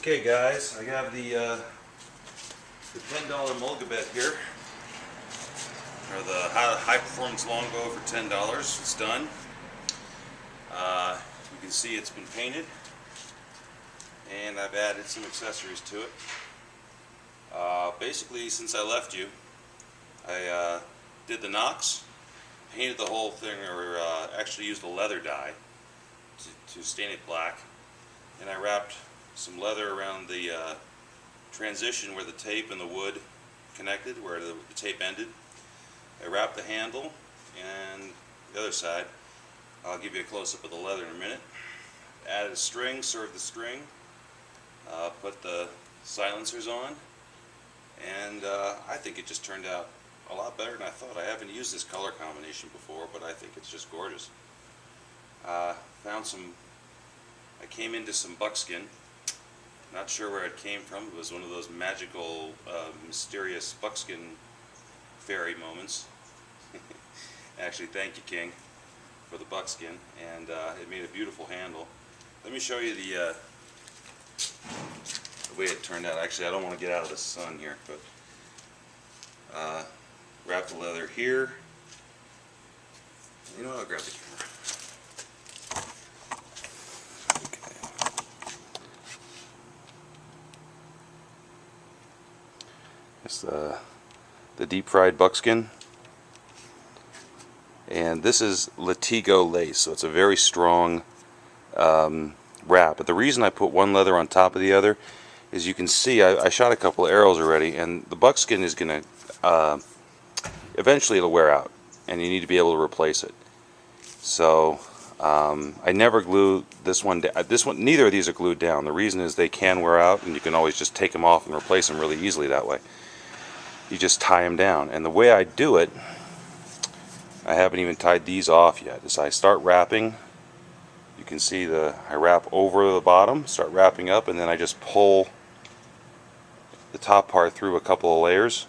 Okay guys, I have the $10 Mollegabet here, or the high performance longbow for $10. It's done. You can see it's been painted, and I've added some accessories to it. Basically, since I left you, I did the nocks, painted the whole thing, or actually used a leather dye to stain it black, and I wrapped some leather around the transition where the tape and the wood connected, where the tape ended. I wrapped the handle and the other side. I'll give you a close-up of the leather in a minute. Added a string, served the string, put the silencers on, and I think it just turned out a lot better than I thought. I haven't used this color combination before, but I think it's just gorgeous. I came into some buckskin. Not sure where it came from. It was one of those magical, mysterious buckskin fairy moments. Actually, thank you, King, for the buckskin, and it made a beautiful handle. Let me show you the way it turned out. Actually, I don't want to get out of the sun here, but wrap the leather here. You know what? I'll grab the camera. It's the deep fried buckskin, and this is Latigo lace, so it's a very strong wrap. But the reason I put one leather on top of the other is you can see I shot a couple of arrows already, and the buckskin is going to eventually it'll wear out, and you need to be able to replace it. So I never glue this one down. Neither of these are glued down. The reason is they can wear out, and you can always just take them off and replace them really easily that way. You just tie them down, and the way I do it, I haven't even tied these off yet. As I start wrapping, you can see I wrap over the bottom, start wrapping up, and then I just pull the top part through a couple of layers.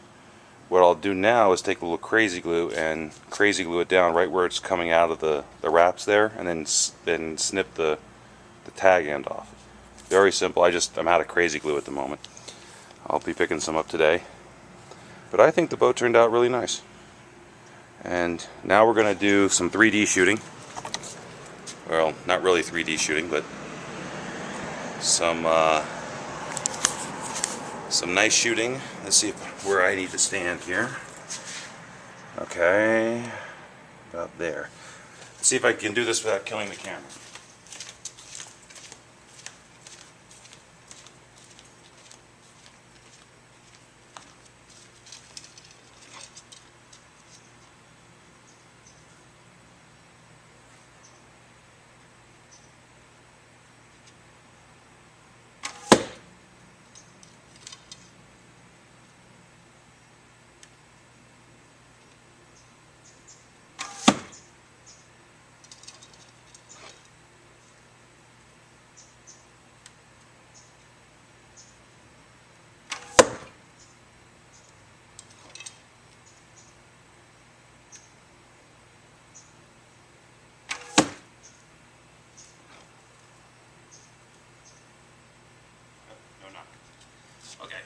What I'll do now is take a little crazy glue and crazy glue it down right where it's coming out of the wraps there, and then snip the tag end off. Very simple. I'm out of crazy glue at the moment. I'll be picking some up today. But I think the bow turned out really nice. And now we're going to do some 3D shooting. Well, not really 3D shooting, but some nice shooting. Let's see where I need to stand here. Okay, about there. Let's see if I can do this without killing the camera. Okay.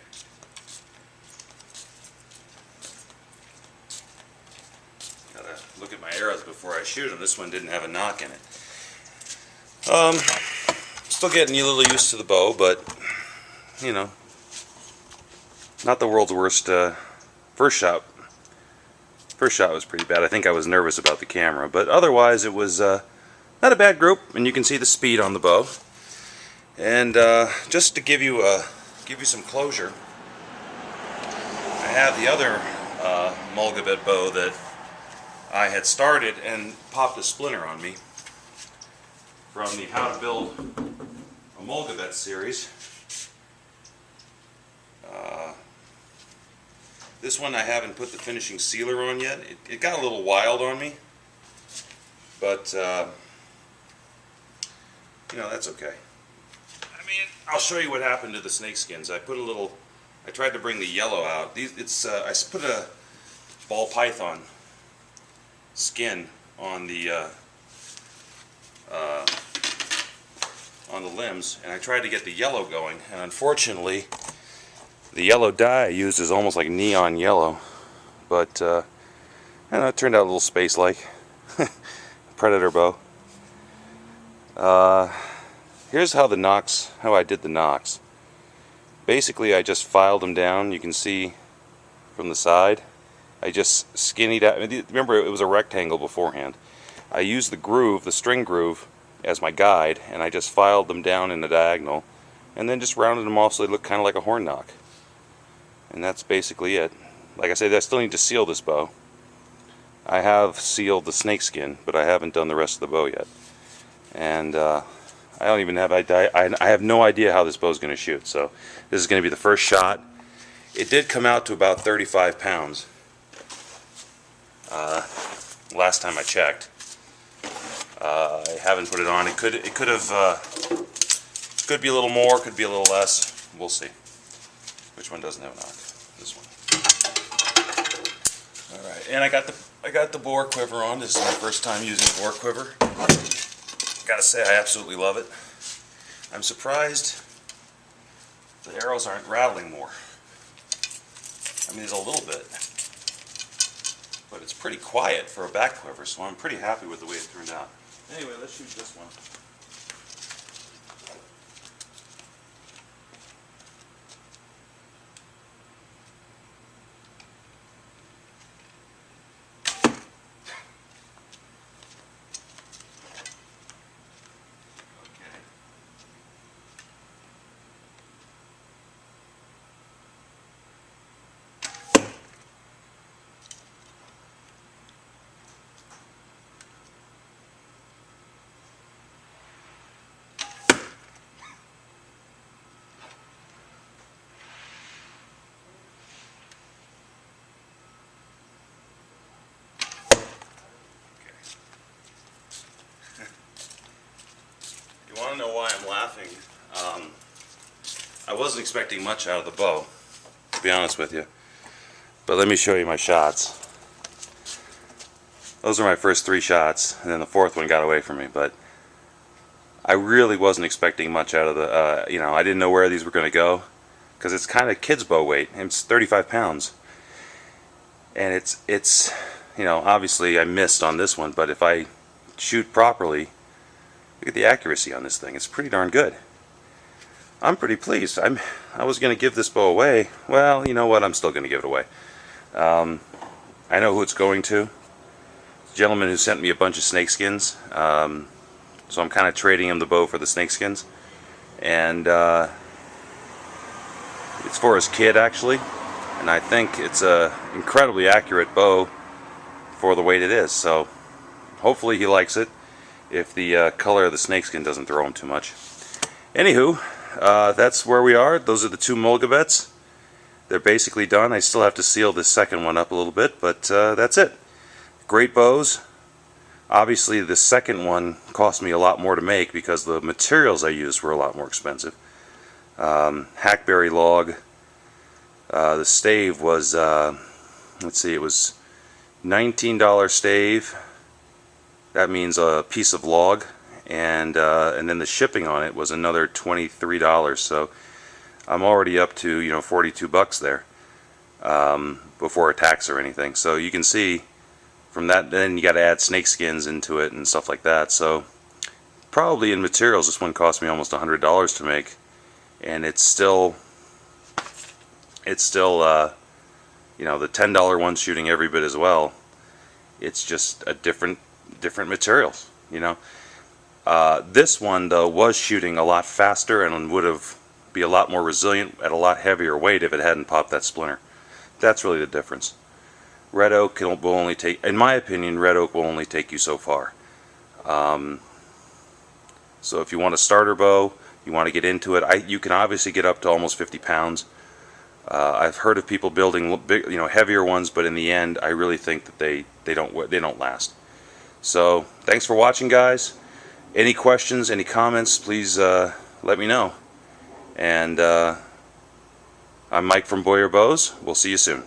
Gotta look at my arrows before I shoot them. This one didn't have a knock in it. Still getting a little used to the bow, but you know, not the world's worst. First shot was pretty bad. I think I was nervous about the camera, but otherwise it was not a bad group, and you can see the speed on the bow. And just to give you some closure, I have the other Mollegabet bow that I had started and popped a splinter on me from the How to Build a Mollegabet series. This one I haven't put the finishing sealer on yet. It got a little wild on me, but you know, that's okay. I mean, I'll show you what happened to the snakeskins. I tried to bring the yellow out. I put a ball python skin on the on the limbs, and I tried to get the yellow going, and unfortunately the yellow dye I used is almost like neon yellow, but I don't know, it turned out a little space-like. Predator bow. Here's how I did the nocks. Basically, I just filed them down. You can see from the side. I just skinnied out. Remember, it was a rectangle beforehand. I used the groove, the string groove, as my guide, and I just filed them down in the diagonal, and then just rounded them off so they look kind of like a horn knock. And that's basically it. Like I said, I still need to seal this bow. I have sealed the snakeskin, but I haven't done the rest of the bow yet. And I don't even have I have no idea how this bow is going to shoot. So this is going to be the first shot. It did come out to about 35 pounds last time I checked. I haven't put it on. It could be a little more, could be a little less. We'll see. Which one doesn't have a knock? This one. All right, and I got the boar quiver on. This is my first time using a boar quiver. Gotta say, I absolutely love it. I'm surprised the arrows aren't rattling more. I mean, there's a little bit, but it's pretty quiet for a back quiver, so I'm pretty happy with the way it turned out. Anyway, let's shoot this one. You want to know why I'm laughing? I wasn't expecting much out of the bow, to be honest with you. But let me show you my shots. Those are my first 3 shots, and then the 4th one got away from me. But I really wasn't expecting much out of the, I didn't know where these were going to go, because it's kind of kid's bow weight. It's 35 pounds. And it's obviously I missed on this one, but if I shoot properly, look at the accuracy on this thing. It's pretty darn good. I'm pretty pleased. I was going to give this bow away. Well, you know what? I'm still going to give it away. I know who it's going to. The gentleman who sent me a bunch of snakeskins. So I'm kind of trading him the bow for the snakeskins. And it's for his kid, actually. And I think it's a incredibly accurate bow for the weight it is. So hopefully he likes it, if the color of the snakeskin doesn't throw him too much. Anywho, that's where we are. Those are the 2 Mollegabets. They're basically done. I still have to seal this second one up a little bit, but that's it. Great bows. Obviously the second one cost me a lot more to make because the materials I used were a lot more expensive. Hackberry log. The stave was, let's see, it was $19 stave. That means a piece of log, and then the shipping on it was another $23. So I'm already up to 42 bucks there before a tax or anything. So you can see from that, then you got to add snake skins into it and stuff like that. So probably in materials, this one cost me almost $100 to make, and it's still the $10 one shooting every bit as well. It's just a different materials, This one though was shooting a lot faster and would have be a lot more resilient at a lot heavier weight if it hadn't popped that splinter. That's really the difference. Red oak will only take, in my opinion, red oak will only take you so far. So if you want a starter bow, you want to get into it, you can obviously get up to almost 50 pounds. I've heard of people building big, heavier ones, but in the end, I really think that they don't last. So thanks for watching, guys. Any questions, any comments, please let me know. And I'm Mike from Boyer Bows. We'll see you soon.